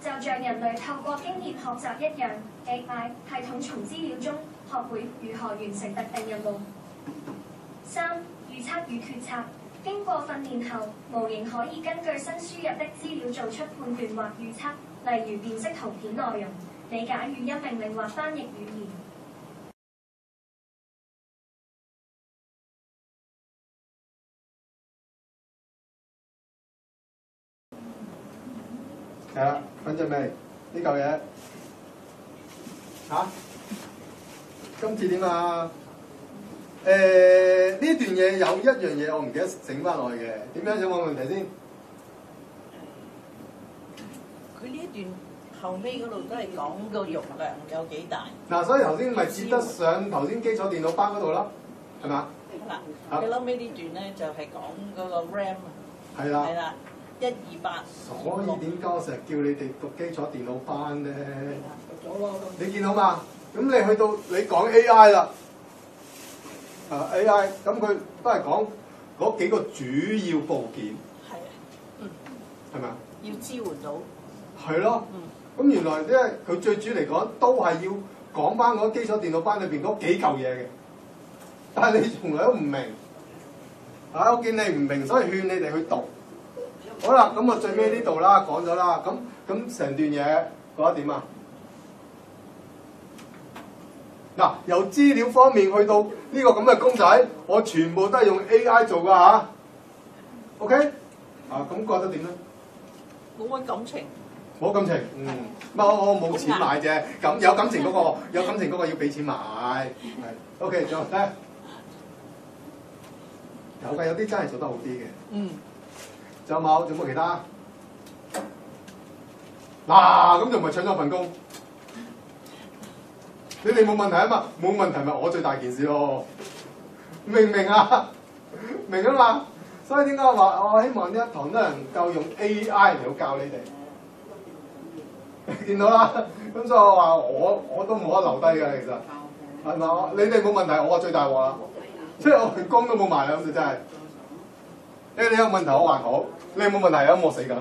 就像人類透過經驗學習一樣 ，AI 系統從資料中學會如何完成特定任務。3. 預測與決策。經過訓練後，模型可以根據新輸入的資料做出判斷或預測，例如辨識圖片內容、理解語音命令或翻譯語言。係啦，瞓着未？呢嚿嘢嚇？今次點啊？呢段嘢有一樣嘢我唔記得整翻落去嘅，點樣想問問題先？佢呢一段後尾嗰度都係講個容量有幾大。嗱，所以頭先咪接得上頭先基礎電腦班嗰度咯，係咪？嗱，佢後尾呢段咧就係講嗰個 RAM 啊。係啦。係啦，128。所以點解我成日叫你哋讀基礎電腦班咧？讀咗咯。你見到嘛？咁你去到你講 AI 啦。AI 咁佢都係講嗰幾個主要部件，係啊，係咪啊？要支援到。係咯，咁原來咧佢最主要嚟講都係要講翻嗰基礎電腦班裏邊嗰幾嚿嘢嘅，但係你從來都唔明，我見你唔明，所以勸你哋去讀。好啦，咁我最尾呢度啦講咗啦，咁成段嘢覺得點啊？嗱，由資料方面去到呢個咁嘅公仔，我全部都係用 AI 做㗎嚇。OK？咁覺得點咧？冇乜感情。冇感情，我冇錢買啫。咁有感情嗰個，有感情嗰個要俾錢買。係 OK， 仲有咧？有啲真係做得好啲嘅。仲有冇其他？嗱，咁就唔係搶咗份工。你哋冇問題啊嘛，冇問題咪我最大件事咯，明唔明啊？明啊嘛，所以點解我希望呢一堂都能夠用 AI 嚟到教你哋，見到啦，咁所以我話我都冇得留低嘅，其實係嘛？你哋冇問題，我最大鑊啦，即係我份工都冇埋啦，咁就真係。你有問題我還好，你冇問題咁我死緊。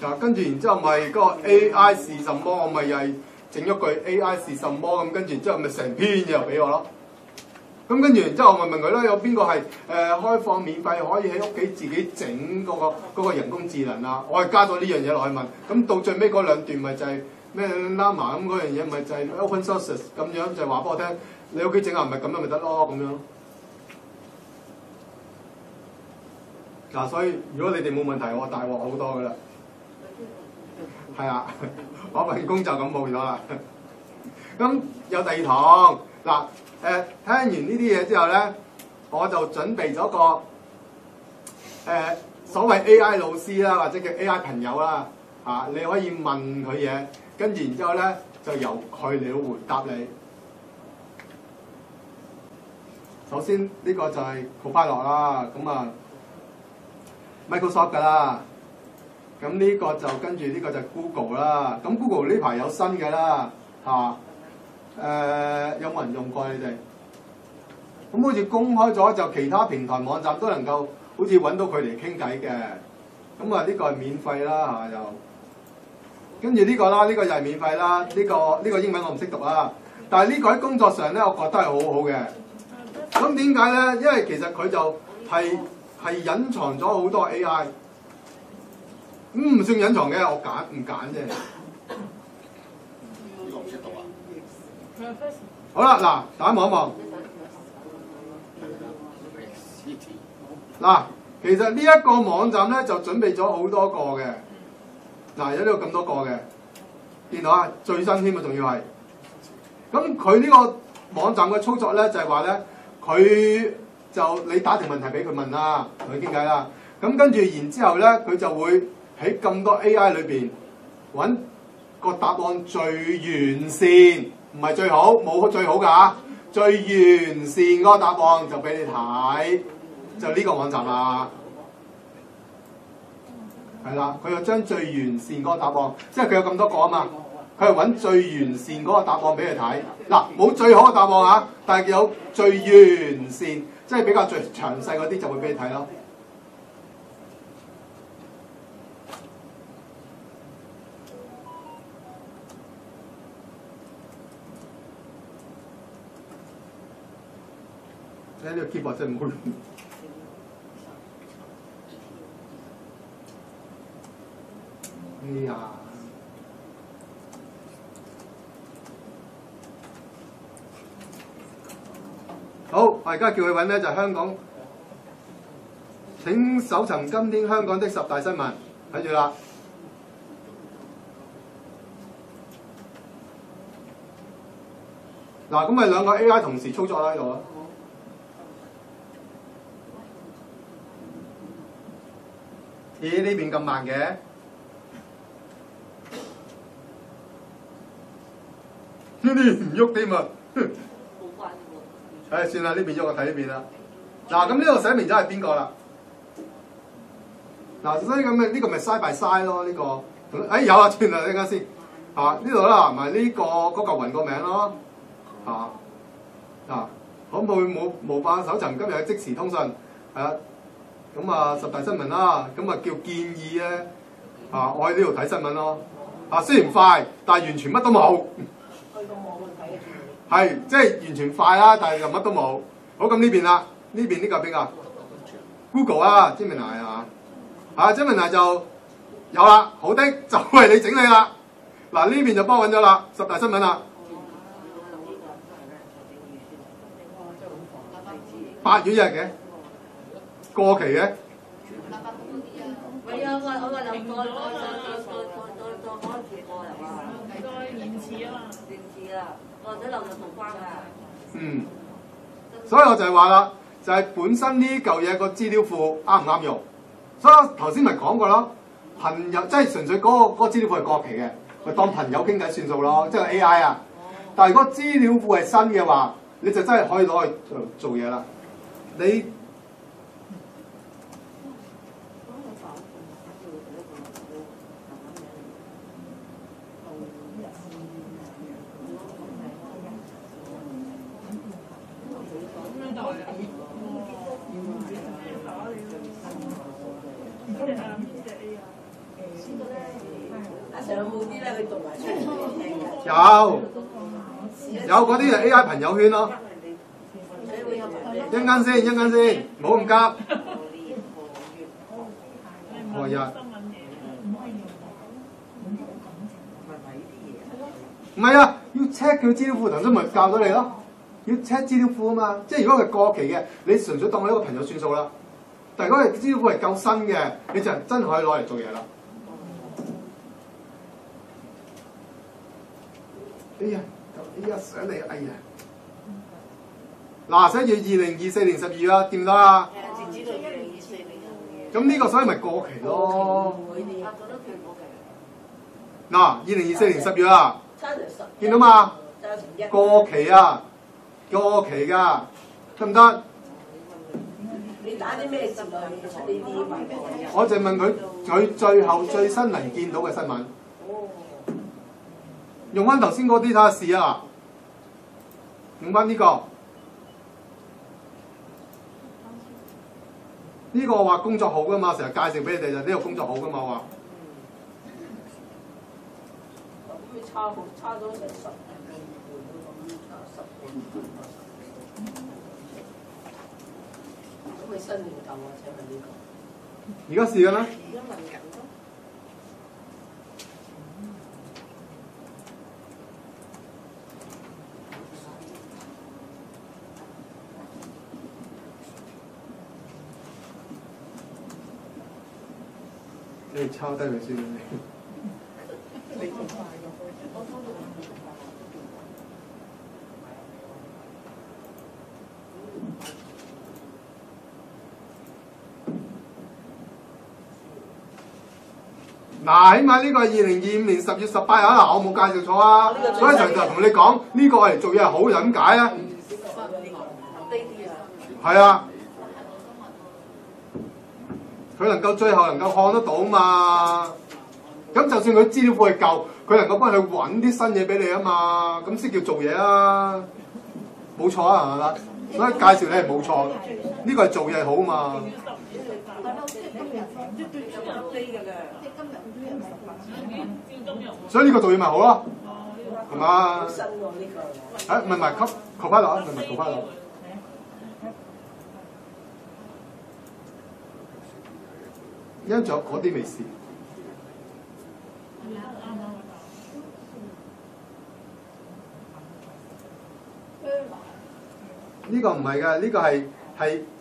嗱，跟住然之後咪嗰個 AI 是什麼，我咪又係整咗句 AI 是什麼咁，跟住然之後咪成篇又俾我咯。咁跟住然之後我咪問佢啦，有邊個係開放免費可以喺屋企自己整嗰個人工智能啊？我係加咗呢樣嘢落去問。咁到最尾嗰兩段咪就係咩 Llama 咁嗰樣嘢，咪就係 open source 咁樣，就話俾我聽，你屋企整下唔係咁樣咪得咯咁樣。嗱，所以如果你哋冇問題，我大鑊好多噶啦。係啊，我份工就咁冇咗啦。咁有第二堂嗱，聽完呢啲嘢之後咧，我就準備咗個所謂 AI 老師啦，或者叫 AI 朋友啦，你可以問佢嘢，跟住然之後咧就由佢嚟到回答你。首先呢個就係 Copilot 啦，咁啊 Microsoft 㗎啦。咁呢個就跟住呢個就 Google 啦，咁 Google 呢排有新嘅啦，有冇人用過你哋？咁好似公開咗就其他平台網站都能夠好似揾到佢嚟傾偈嘅，咁啊呢個係免費啦又，跟住呢個啦，呢個又係免費啦，呢個英文我唔識讀啊，但係呢個喺工作上咧，我覺得係好好嘅。咁點解咧？因為其實佢就係隱藏咗好多 AI。唔算隱藏嘅，我唔揀啫。呢個唔識讀啊！好啦，嗱，大家望一望。嗱，其實呢一個網站咧就準備咗好多個嘅。嗱，有呢度咁多個嘅，見到啊？最新添啊，仲要係。咁佢呢個網站嘅操作咧，就係話咧，佢就你打條問題俾佢問啦，同佢傾偈啦。咁跟住然之後咧，佢就會喺咁多 AI 裏邊揾個答案最完善，唔係最好，冇最好㗎，最完善嗰個答案就俾你睇，就呢個網站啦。係啦，佢就將最完善嗰個答案，即係佢有咁多個啊嘛，佢係揾最完善嗰個答案俾你睇。嗱，冇最好嘅答案啊，但係有最完善，即係比較最詳細嗰啲就會俾你睇咯。呢個 keyboard 真係唔好用。哎呀！好，我而家叫佢揾咧就係香港。請搜尋今天香港的10大新聞，睇住啦。嗱，咁咪兩個 AI 同時操作啦喺度啊。咦？呢邊咁慢嘅？呢啲唔喐添啊！唉，算啦，呢邊喐我睇呢邊啦。嗱，咁呢度寫明咗係邊個啦？嗱，所以咁嘅呢個咪 side by side 咯，呢個。哎，有啊，轉啦，陣間先。呢度啦，咪呢個嗰嚿雲個名咯。可唔可以無法搜尋今日嘅即時通訊？係啊。咁啊，10大新聞啦，咁啊叫建議咧。我喺呢度睇新聞咯。雖然快，但係完全乜都冇。去到網去睇係，即係完全快啦，但係又乜都冇。好，咁呢邊啦，呢邊呢個邊個 ？Google 啊，Gemini 啊。Gemini 就有啦，好的，就係你整理啦。嗱，呢邊就幫我揾咗啦，10大新聞啦。8月1日嘅，過期嘅。係啊，我個諗再延遲啊嘛。延遲啊，或者流入無關㗎。所以我就係話啦，就係本身呢嚿嘢個資料庫啱唔啱用？所以我頭先咪講過咯，朋友即係純粹嗰個資料庫係過期嘅，咪當朋友傾偈算數咯，即係 AI 啊。但係如果資料庫係新嘅話，你就真係可以攞去做嘢啦。你有嗰啲就 AI 朋友圈咯。一陣先，唔好咁急。何日？唔係啊，要 check 佢資料庫，頭先咪教咗你咯。要 check 資料庫啊嘛，即係如果佢過期嘅，你純粹當佢一個朋友算數啦。但係如果係資料庫係夠新嘅，你就真係可以攞嚟做嘢啦。哎呀，上嚟，哎呀！嗱，寫住2024年12月啦，掂唔得啊？截止到2024年。咁呢個所以咪過期咯。嗱，2024年10月啊，見到嘛？過期啊，過期㗎，得唔得？你打啲咩字落去出呢啲？我就問佢最後最新能見到嘅新聞。用翻頭先嗰啲睇下試啊！用翻呢個，呢個話工作好噶嘛，成日介紹俾你哋就呢個工作好噶嘛話。咁差咗成10咁咪新年頭啊？請問呢個？而家試緊啦。而家問緊咯。你抄低佢先。嗱，起碼呢個係2025年10月18日啊！嗱，我冇介紹錯啊，所以就同你講呢個嚟做嘢係好就咁解啊。係啊。佢能夠最後能夠看得到嘛？咁就算佢資料庫係舊，佢能夠幫佢揾啲新嘢俾你啊嘛，咁先叫做嘢啊！冇錯啊，係嘛？所以介紹你係冇錯，呢個係做嘢好嘛。所以呢個做嘢咪好咯，係嘛？唔係，Copilot 啊，唔係 Copilot。因為仲有嗰啲未試。呢個唔係嘅，呢個係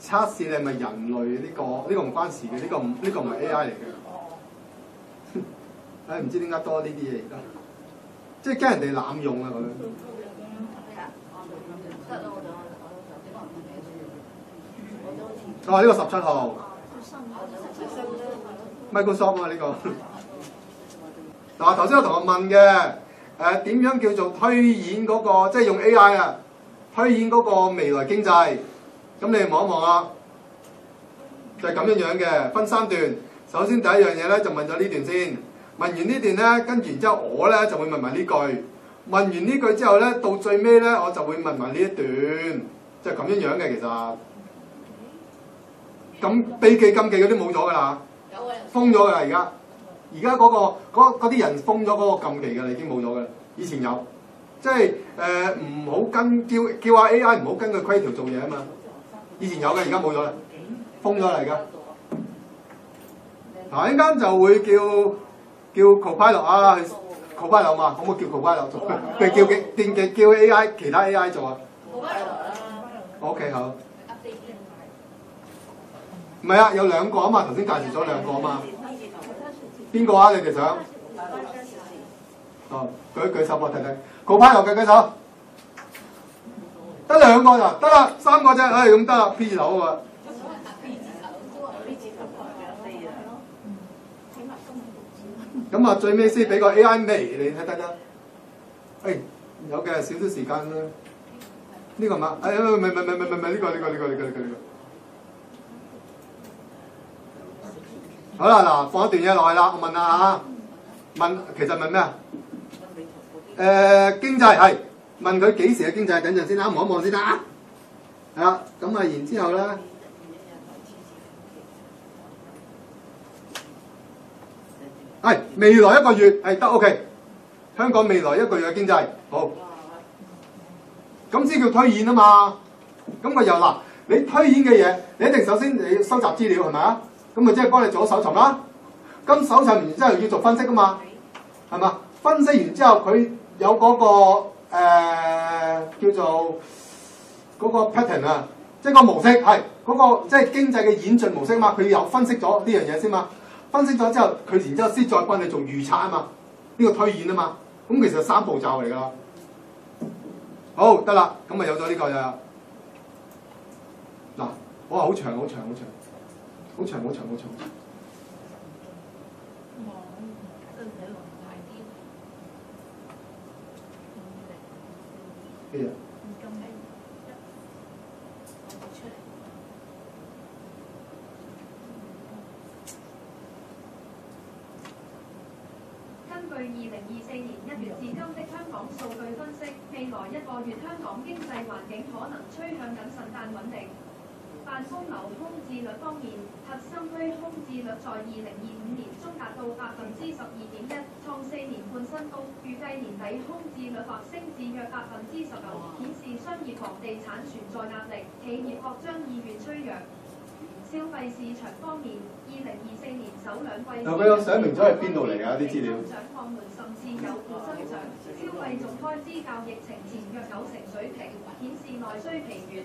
測試你係咪人類呢個唔關事嘅，呢個唔係 AI 嚟嘅。唉，唔知點解多呢啲嘢而家，即係驚人哋濫用啊佢。哦，呢個17號 Microsoft 啊呢個。嗱頭先有同學問嘅，點樣叫做推演嗰個，即係用 AI 啊推演嗰個未來經濟。咁你哋望一望啊，就係咁樣樣嘅，分3段。首先第一樣嘢咧就問咗呢段先，問完呢段咧，跟住然之後我咧就會問埋呢句，問完呢句之後咧，到最尾咧我就會問埋呢一段，即係咁樣樣嘅其實。咁秘技禁忌嗰啲冇咗㗎啦，封咗㗎啦而家嗰啲人封咗嗰個禁忌㗎啦，已經冇咗㗎啦。以前有，即係唔好跟叫下 AI 唔好跟佢規條做嘢啊嘛。以前有嘅，而家冇咗啦，封咗啦而家。嗱，一陣間就會叫 Copilot 啊 ，Copilot 嘛，可唔可以叫 Copilot 做？定叫 AI 其他 AI 做啊 ？OK 好。唔係啊，有2個啊嘛，頭先介紹咗2個啊嘛。邊個啊？你哋想？哦，舉手我睇睇。Copilot 嘅舉手。得2個咋？得啦，3個啫。唉，咁得啦 ，P 字頭啊。咁啊，最尾先俾個 AI 味你睇得。誒，有嘅，少少時間啦。呢個係嘛？誒，唔係呢個。好啦，嗱，放一段嘢落去啦，我問下嚇。其實問咩啊？經濟係。問佢幾時嘅經濟？等陣先啦，望一望先啦。係啦，咁啊，然之後咧，係未來1個月係得 OK。香港未來1個月嘅經濟好，咁先叫推演啊嘛。咁佢又嗱，你推演嘅嘢，你一定首先你要收集資料係咪啊？咁咪即係幫你做搜尋啦。咁搜尋完之後要做分析噶嘛，係嘛？分析完之後佢有嗰個。叫做嗰個 pattern 啊，即係個模式係嗰個即係經濟嘅演進模式嘛。佢有分析咗呢樣嘢先嘛，分析咗之後佢然之後先再幫你做預測啊嘛，呢個推演啊嘛。咁其實3步驟嚟㗎啦。好得啦，咁咪有咗呢個啦。嗱，我話好長。咩啊？根據2024年1月至今的香港數據分析，未來1個月香港經濟環境可能趨向謹慎但穩定。辦公樓空置率方面，核心區空置率在2025年中達到12.1%，創4年半新高。預計年底空置率或升至約19%，顯示商業房地產存在壓力，企業擴張意願趨弱。消費市場方面，2024年首2季嗱，佢有寫明咗係邊度嚟㗎啲資料？增長放緩甚至有負增長，消費總開支較疫情前約90%水平，顯示內需疲軟。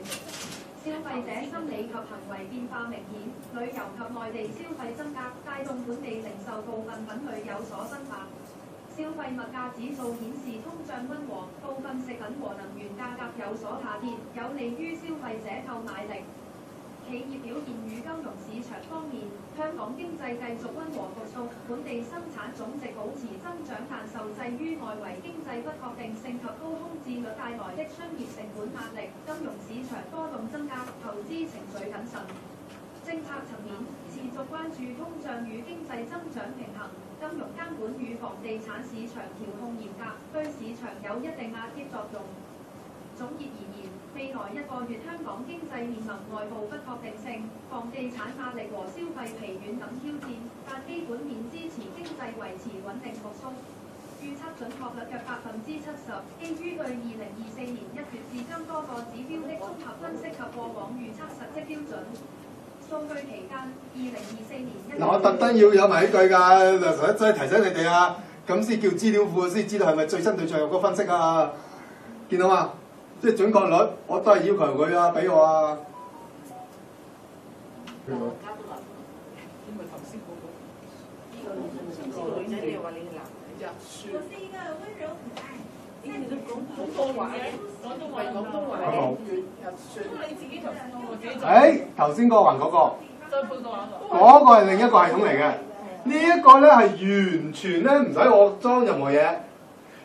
消費者心理及行為變化明顯，旅遊及內地消費增加，帶動本地零售部分品類有所增長。消費物價指數顯示通脹溫和，部分食品和能源價格有所下跌，有利於消費者購買力。企業表現與金融市場方面，香港經濟繼續溫和復甦，本地生產總值保持增長，但受制於外圍經濟不確定性及高空置率帶來的商業成本壓力，金融市場波動增加，投資情緒謹慎。政策層面，持續關注通脹與經濟增長平衡，金融監管與房地產市場調控嚴格，對市場有一定壓抑作用。總結而言，未來1個月香港經濟面臨外部不確定性、房地產壓力和消費疲軟等挑戰，但基本面支持經濟維持穩定復甦。預測準確率約70%，基於對2024年1月至今多個指標的綜合分析及過往預測實績標準。數據期間2024年嗱，我特登要有埋呢句㗎，嗱，所以提醒你哋啊，咁先叫資料庫先知道係咪最新對象個分析啊，見到嘛？即係準確率，我都係要求佢啊，俾我啊。因為頭先嗰個呢個女仔，你又話你係男仔啫。我是一個溫柔可愛。你都講普通話嘅，廣東話嘅，咁你自己頭先嗰個自己做。頭先嗰個雲嗰個，再配個話嗰個係另一個系統嚟嘅。呢一個咧係完全咧唔使我裝任何嘢，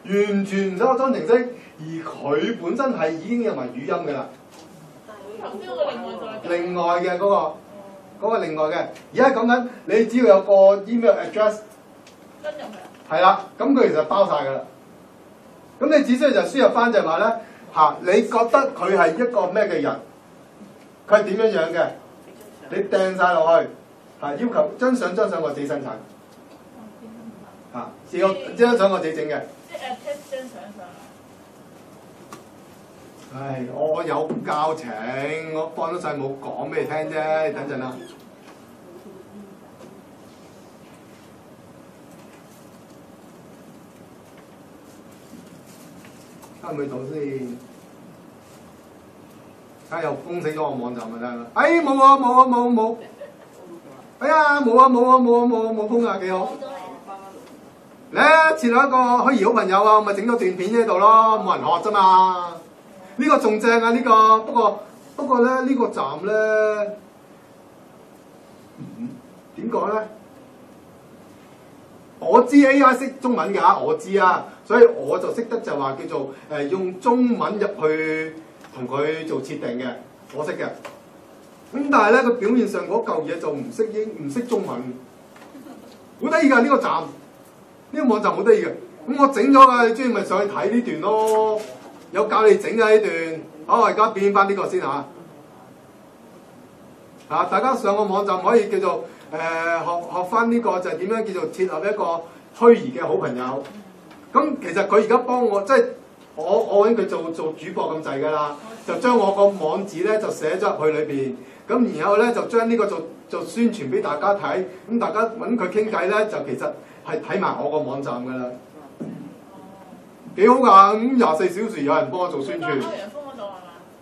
完全唔使我裝程式，而佢本身係已經有埋語音㗎啦。頭先嗰個另外就係另外嘅嗰個另外嘅，而家講緊你只要有個 email address， 跟入去啊。係啦，咁佢其實包晒㗎啦。咁你只需要就輸入翻就係話咧你覺得佢係一個咩嘅人？佢係點樣樣嘅？你掟晒落去要求張相我自己生產張相我自己整嘅。即係 attach 張相上。唉，我有教程，我放咗晒冇講俾你聽啫，等陣啦。睇唔睇到先？又封死咗我網站咪得啦！冇啊冇啊冇冇！哎呀冇啊冇啊冇啊冇啊冇封啊，幾好！咧設立一個虛擬好朋友啊，咪整咗段片喺度咯，冇人學啫嘛。呢個仲正啊！呢個不過咧呢個站咧點講咧？我知 AI 識中文㗎，我知啊，所以我就識得就話叫做用中文入去同佢做設定嘅，我識嘅。咁但係咧，佢表面上嗰嚿嘢就唔識中文，好得意㗎呢個站，呢個網站好得意嘅。咁我整咗㗎，你中意咪上去睇呢段咯。有教你整嘅呢段，好，我而家變翻呢個先嚇。大家上個網站可以叫做學翻呢個就係點樣叫做設立一個虛擬嘅好朋友。咁其實佢而家幫我即係我揾佢做主播咁滯㗎啦，就將我個網址咧就寫咗入去裏邊，咁然後咧就將呢個做宣傳俾大家睇，咁大家揾佢傾偈咧就其實係睇埋我個網站㗎啦。幾好㗎，咁24小時有人幫我做宣傳。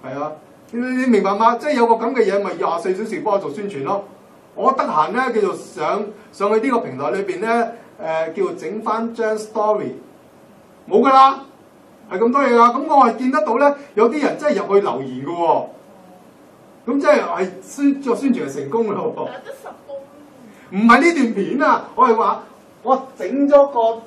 係啊，你明白嗎？即係有個咁嘅嘢，咪24小時幫我做宣傳咯。我得閒咧叫做上去呢個平台裏邊咧，叫做整翻張 story， 冇㗎啦，係咁多嘢㗎。咁我係見得到咧，有啲人真係入去留言㗎喎。咁即係做宣傳係成功咯喎。唔係呢段片啊，我係話我整咗個。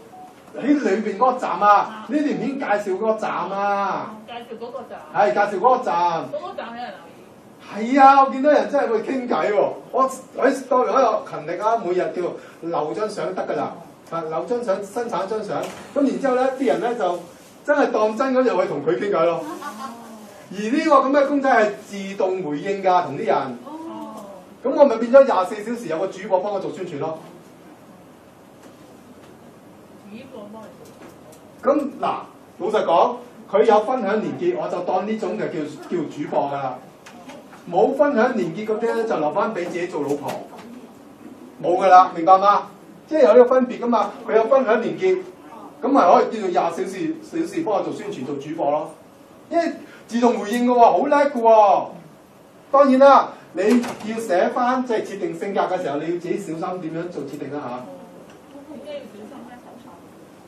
喺裏邊嗰個站啊，呢段片介紹嗰個站啊，介紹嗰個站，係介紹嗰個站。嗰個站有人留意。係啊，我見到人真係去傾偈喎。我喺 story 喺度勤力啊，每日叫留張相得㗎啦，留張相生產一張相。咁然之後咧，啲人咧就真係當真咁入去同佢傾偈咯。而呢個咁嘅公仔係自動回應㗎，同啲人。咁我咪變咗24小時有個主播幫我做宣傳咯。咁嗱，老實講，佢有分享連結，我就當呢種就叫主播㗎啦。冇分享連結嗰啲咧，就留翻俾自己做老婆。冇㗎啦，明白嗎？即係有呢個分別㗎嘛。佢有分享連結，咁咪可以叫做24小時幫我做宣傳做主播咯。因為自動回應嘅喎，好叻嘅喎。當然啦，你要寫翻即係設定性格嘅時候，你要自己小心點樣做設定啦嚇。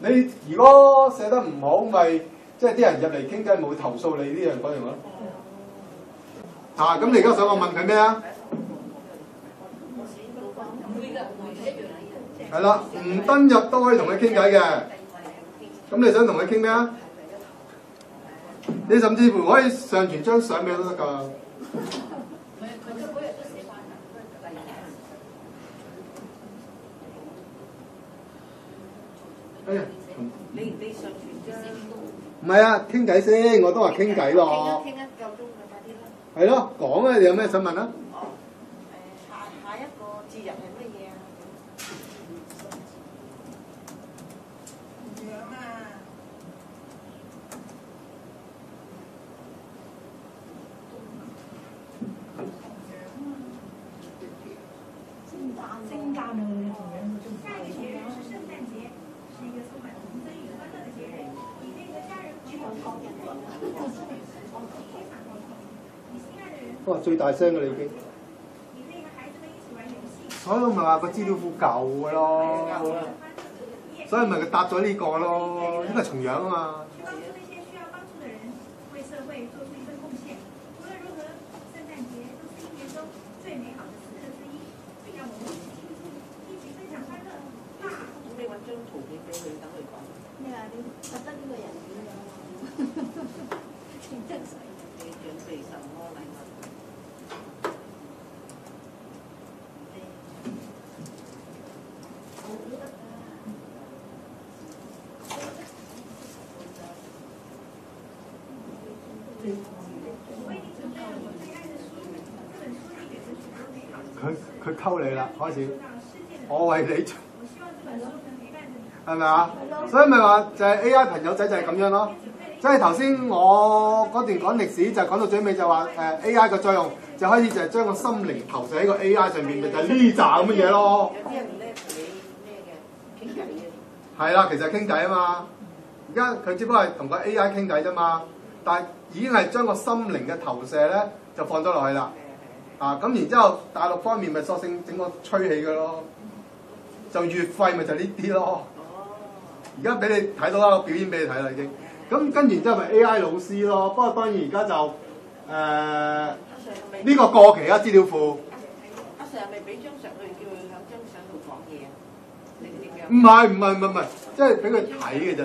你如果寫得唔好，咪即係啲人入嚟傾偈，冇投訴你呢樣嗰樣咯。咁你而家想我問佢咩啊？係啦，唔登入都可以同佢傾偈嘅。咁你想同佢傾咩啊？你甚至乎可以上傳張相俾佢都得㗎。哎呀，你上傳張？唔係啊，傾偈先，我都話傾偈咯。傾一夠鐘嘅快啲啦。係咯，講啊！你有咩想問啊？下一個節日係乜嘢啊？樣啊！哇！最大聲嘅你已經，所以我咪話個資料庫舊嘅咯，所以咪佢搭咗呢個咯，呢個係重樣啊嘛。咩啊？你覺得呢個人點樣？真係你準備什麼禮物？佢溝你啦，開始，我為你做，係咪啊？所以咪話就係 A.I. 朋友仔就係咁樣咯。即係頭先我嗰段講歷史就講到最尾就話A.I. 嘅作用就開始就係將個心靈投射喺個 A.I. 上面，咪就係呢扎咁嘅嘢咯。有啲人咧同你咩嘅傾偈嘅。係啦，其實係傾偈啊嘛。而家佢只不過係同個 A.I. 傾偈啫嘛，但係已經係將個心靈嘅投射咧就放咗落去啦。咁然之後大陸方面咪索性整個吹氣嘅咯，就月費咪就呢啲咯。而家俾你睇到啦，我表演俾你睇啦已經。咁跟住之後咪 A.I. 老師咯，不過當然而家就呢個過期啊資料庫。阿 Sir 係咪俾張相佢叫佢喺張相度講嘢啊？你點樣？唔係，即係俾佢睇嘅啫。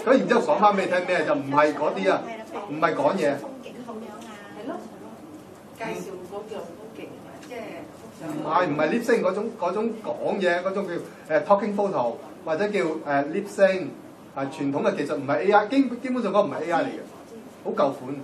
咁然之後講翻俾你聽咩就唔係嗰啲啊，唔係講嘢。係咯，介紹嗰樣風景啊，即係唔係 lip sync 嗰種講嘢嗰種叫talking photo 或者叫lip sync 傳統嘅技術唔係 A.I. 基本上嗰個唔係 A.I. 嚟嘅，好舊款。